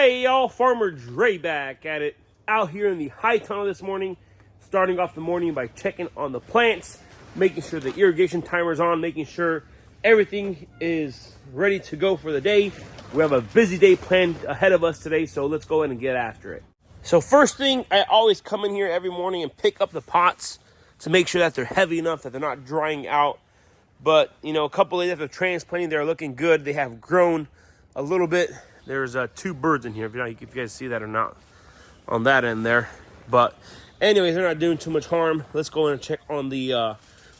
Hey y'all, Farmer Dre back at it. Out here in the high tunnel this morning, starting off the morning by checking on the plants, making sure the irrigation timer's on, making sure everything is ready to go for the day. We have a busy day planned ahead of us today, so let's go ahead and get after it. So first thing, I always come in here every morning and pick up the pots to make sure that they're heavy enough that they're not drying out. But, you know, a couple days after transplanting, they're looking good. They have grown a little bit. There's two birds in here, if you guys see that or not, on that end there. But anyways, they're not doing too much harm. Let's go in and check on the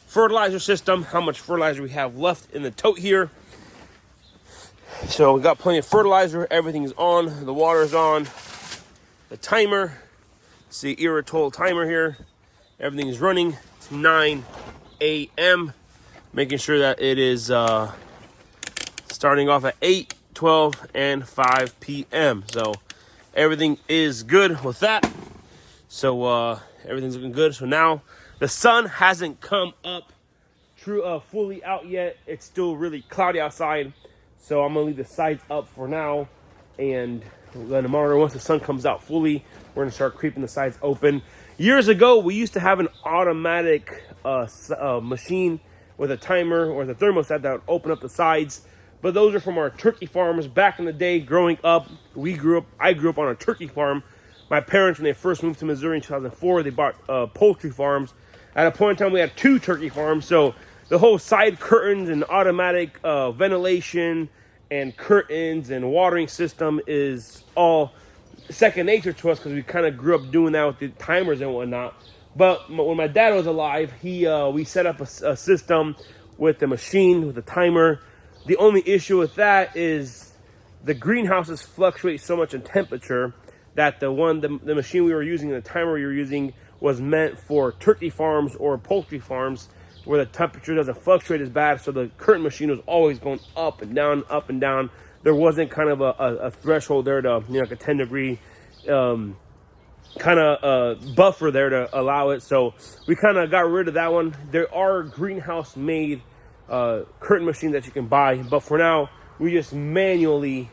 fertilizer system, how much fertilizer we have left in the tote here. So we got plenty of fertilizer. Everything's on. The water's on. The timer, see Irritol timer here. Everything's running. It's 9 a.m. Making sure that it is starting off at 8, 12, and 5 p.m. So everything is good with that. So everything's looking good. So now the sun hasn't come up fully out yet. It's still really cloudy outside. So I'm gonna leave the sides up for now, and then tomorrow, once the sun comes out fully, we're gonna start creeping the sides open. Years ago, we used to have an automatic machine with a timer or the thermostat that would open up the sides. But those are from our turkey farms. Back in the day, growing up, I grew up on a turkey farm. My parents, when they first moved to Missouri in 2004, they bought poultry farms. At a point in time, we had 2 turkey farms. So the whole side curtains and automatic ventilation and curtains and watering system is all second nature to us because we kind of grew up doing that with the timers and whatnot. But when my dad was alive, we set up a system with the machine, with the timer. The only issue with that is the greenhouses fluctuate so much in temperature that the machine we were using, the timer we were using, was meant for turkey farms or poultry farms where the temperature doesn't fluctuate as bad. So the current machine was always going up and down, up and down. There wasn't kind of a threshold there to, like a 10-degree buffer there to allow it. So we kind of got rid of that one. There are greenhouse made curtain machines that you can buy, but for now we just manually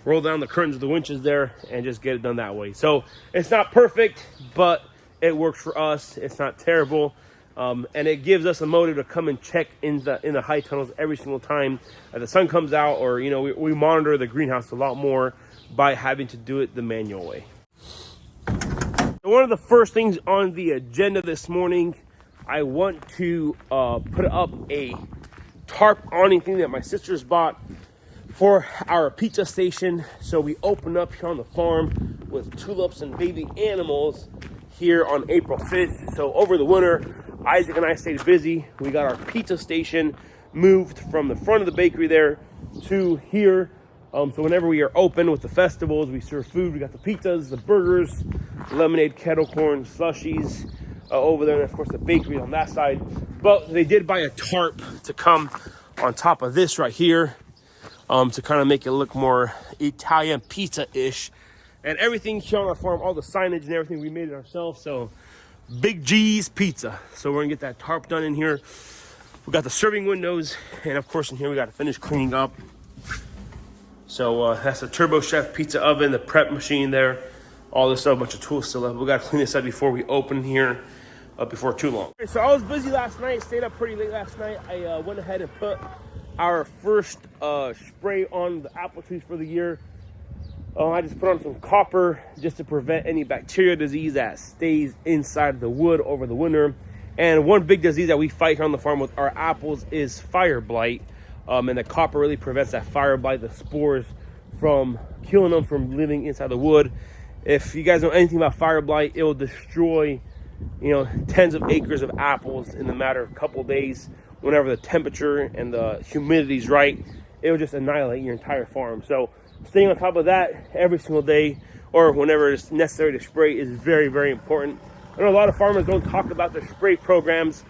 roll down the curtains with the winches there and just get it done that way. So it's not perfect, but it works for us. It's not terrible, and it gives us a motive to come and check in the high tunnels every single time that the sun comes out, or we monitor the greenhouse a lot more by having to do it the manual way. So one of the first things on the agenda this morning, I want to put up a tarp awning thing that my sisters bought for our pizza station. So we opened up here on the farm with tulips and baby animals here on April 5th. So over the winter, Isaac and I stayed busy. We got our pizza station moved from the front of the bakery there to here. So whenever we are open with the festivals, we serve food. We got the pizzas, the burgers, lemonade, kettle corn, slushies over there, and of course the bakery on that side. But they did buy a tarp to come on top of this right here, to kind of make it look more Italian pizza-ish. And everything here on our farm, all the signage and everything, we made it ourselves. So Big G's Pizza. So we're gonna get that tarp done in here. We got the serving windows, and of course in here we got to finish cleaning up. So that's the Turbo Chef pizza oven, the prep machine there, all this stuff, a bunch of tools still left. We got to clean this up before we open here, before too long. So I was busy last night, stayed up pretty late last night. I went ahead and put our first spray on the apple trees for the year. I just put on some copper just to prevent any bacteria disease that stays inside the wood over the winter. And one big disease that we fight here on the farm with our apples is fire blight. And the copper really prevents that fire blight, the spores from killing them from living inside the wood. If you guys know anything about fire blight, it will destroy, tens of acres of apples in the matter of a couple days. Whenever the temperature and the humidity is right, it will just annihilate your entire farm. So staying on top of that every single day, or whenever it's necessary to spray, is very, very important. I know a lot of farmers don't talk about their spray programs,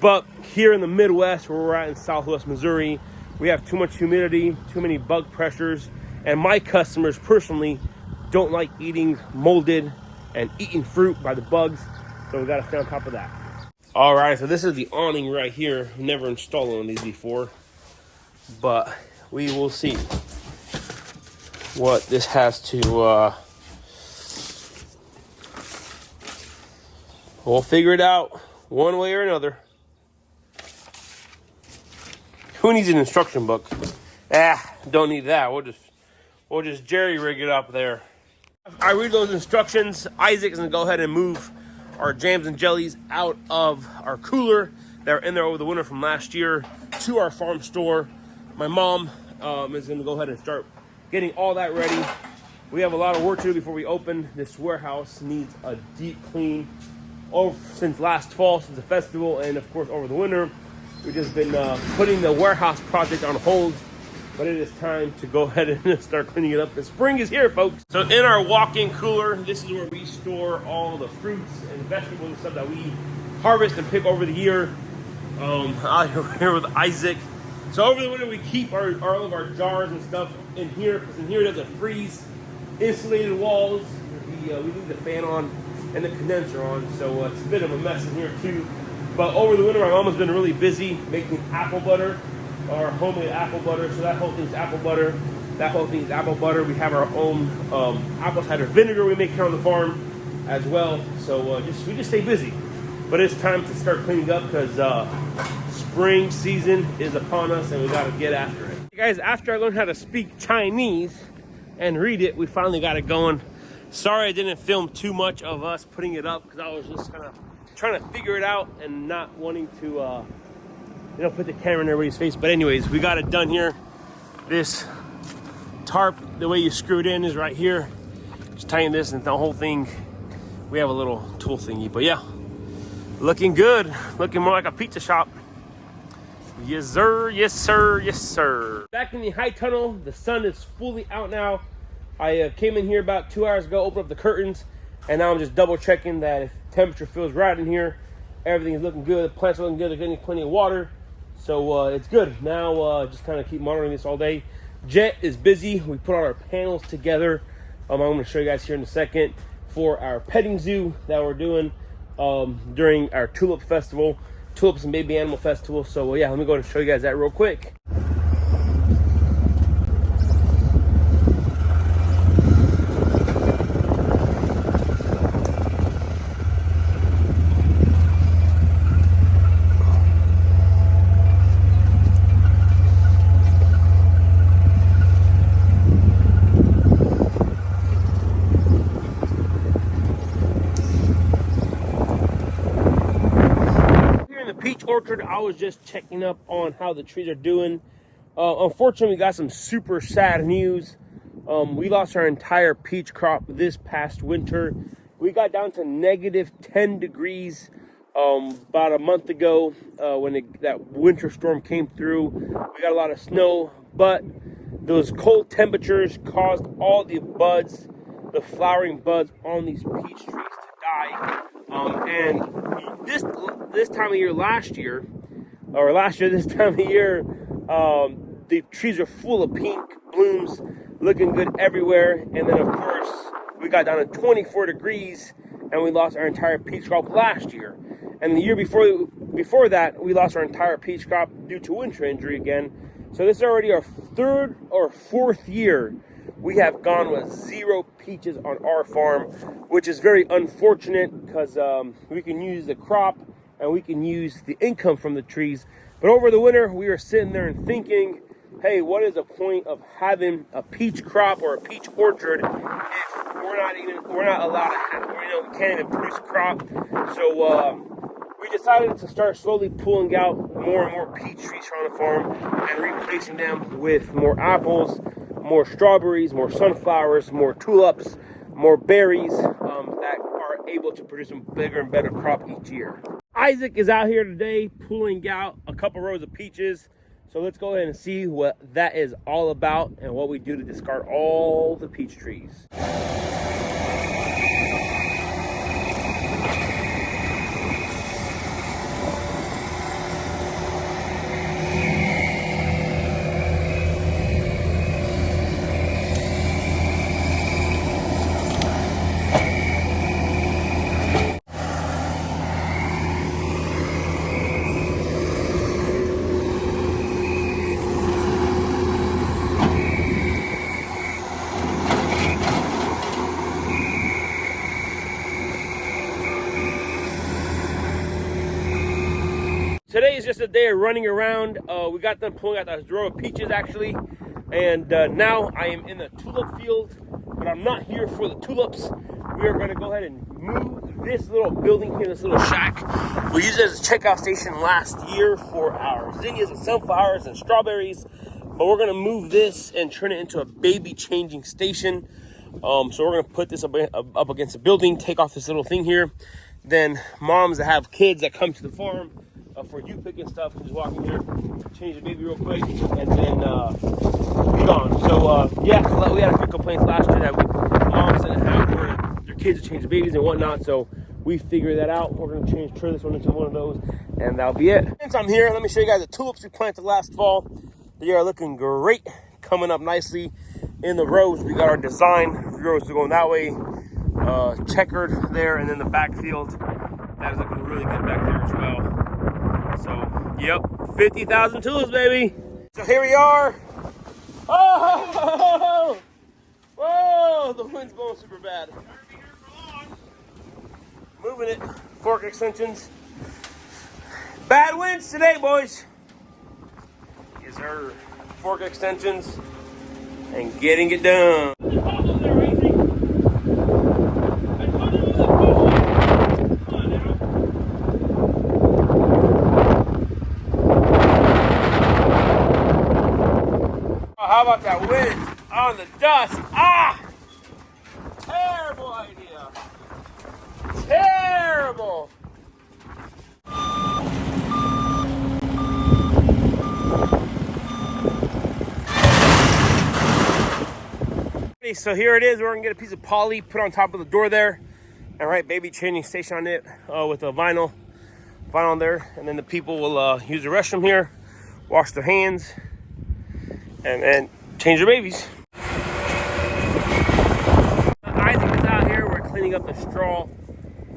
but here in the Midwest, where we're at in Southwest Missouri, we have too much humidity, too many bug pressures, and my customers personally don't like eating molded and eaten fruit by the bugs, so we got to stay on top of that. All right, so this is the awning right here. Never installed one of these before, but we will see. what this has to, we'll figure it out one way or another. Who needs an instruction book? Don't need that. We'll just jerry rig it up there. I read those instructions. Isaac's gonna go ahead and move our jams and jellies out of our cooler that were in there over the winter from last year to our farm store. My mom is gonna go ahead and start getting all that ready. We have a lot of work to do before we open. This warehouse needs a deep clean. Since last fall, since the festival, and of course over the winter, we've just been putting the warehouse project on hold. But it is time to go ahead and start cleaning it up. The spring is here, folks. So in our walk-in cooler, this is where we store all the fruits and vegetables and stuff that we harvest and pick over the year. Out here with Isaac. So over the winter, we keep all of our jars and stuff in here, because in here it doesn't freeze. Insulated walls. We leave the fan on and the condenser on, so it's a bit of a mess in here too. But over the winter, my mom has been really busy making apple butter, our homemade apple butter. So that whole thing's apple butter. That whole thing's apple butter. We have our own apple cider vinegar we make here on the farm as well. So we just stay busy. But it's time to start cleaning up, because spring season is upon us and we got to get after it. Hey guys, after I learned how to speak Chinese and read it, we finally got it going. Sorry I didn't film too much of us putting it up, because I was just kind of trying to figure it out and not wanting to put the camera in everybody's face. But anyways, we got it done here. This tarp, the way you screw it in is right here. Just tighten this and the whole thing. We have a little tool thingy, but yeah, looking good. Looking more like a pizza shop. Yes sir, yes sir, yes sir. Back in the high tunnel, the sun is fully out now. I came in here about 2 hours ago, opened up the curtains, and now I'm just double checking that if temperature feels right in here. Everything is looking good. The plants are looking good. They're getting plenty of water. So it's good. Now just kind of keep monitoring this all day. Jet is busy. We put all our panels together. I'm going to show you guys here in a second for our petting zoo that we're doing during our Tulip Festival. Tulips and Baby Animal Festival. So yeah, let me go and show you guys that real quick. Peach orchard, I was just checking up on how the trees are doing. Unfortunately, we got some super sad news. We lost our entire peach crop this past winter. We got down to negative 10 degrees about a month ago when that winter storm came through. We got a lot of snow, but those cold temperatures caused all the buds, the flowering buds on these peach trees to die. And this time of year this time of year, the trees are full of pink blooms, looking good everywhere. And then of course we got down to 24 degrees and we lost our entire peach crop last year. And the year before that, we lost our entire peach crop due to winter injury again. So this is already our third or fourth year we have gone with 0 peaches on our farm, which is very unfortunate, because we can use the crop and we can use the income from the trees. But over the winter, we were sitting there and thinking, hey, what is the point of having a peach crop or a peach orchard if we're not allowed to have, we can't even produce a crop? So we decided to start slowly pulling out more and more peach trees on the farm and replacing them with more apples, more strawberries, more sunflowers, more tulips, more berries that are able to produce a bigger and better crop each year. Isaac is out here today pulling out a couple rows of peaches. So let's go ahead and see what that is all about and what we do to discard all the peach trees. is just a day of running around. We got them pulling out that row of peaches actually. And now I am in the tulip field, but I'm not here for the tulips. We are gonna go ahead and move this little building here, this little shack. We used it as a checkout station last year for our zinnias and sunflowers and strawberries. But we're gonna move this and turn it into a baby changing station. So we're gonna put this up against the building, take off this little thing here. Then moms that have kids that come to the farm for you picking stuff, can just walk in here, change the baby real quick, and then be gone. So yeah, we had a few complaints last year that moms didn't have where their kids to change the babies and whatnot. So we figured that out. We're gonna turn this one into one of those, and that'll be it. Since I'm here, let me show you guys the tulips we planted last fall. They are looking great, coming up nicely in the rows. We got our design rows going that way, checkered there, and then the backfield that is looking really good back there as well. So yep, 50,000 tulips, baby. So here we are. Oh, whoa, the wind's blowing super bad. Moving it, fork extensions. Bad winds today, boys. These are fork extensions and getting it done. How about that wind on the dust? Ah! Terrible idea. Terrible. So here it is. We're gonna get a piece of poly, put on top of the door there, and write baby changing station on it with a vinyl there, and then the people will use the restroom here, wash their hands, and then change their babies. Isaac is out here. We're cleaning up the straw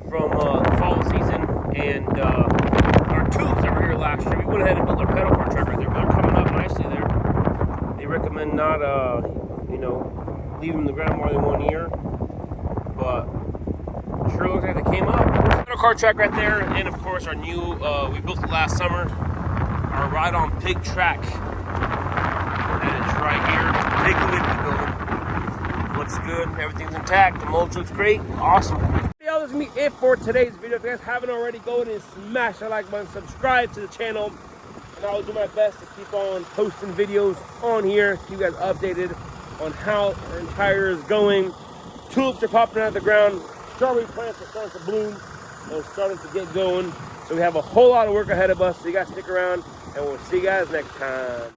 from the fall season, and our tulips that were here last year. We went ahead and built our pedal car track right there, but they're coming up nicely there. They recommend not, leave them in the ground more than 1 year, but sure looks like they came up. Pedal car track right there, and of course our new, we built it last summer, our Ride on Pig track. That is right here. Big Tulip building. Looks good. Everything's intact. The mulch looks great. Awesome. Y'all, this is me it for today's video. If you guys haven't already, go ahead and smash that like button, subscribe to the channel, and I'll do my best to keep on posting videos on here, keep you guys updated on how our entire is going. Tulips are popping out of the ground. Strawberry plants are starting to bloom and starting to get going. So we have a whole lot of work ahead of us. So you guys stick around, and we'll see you guys next time.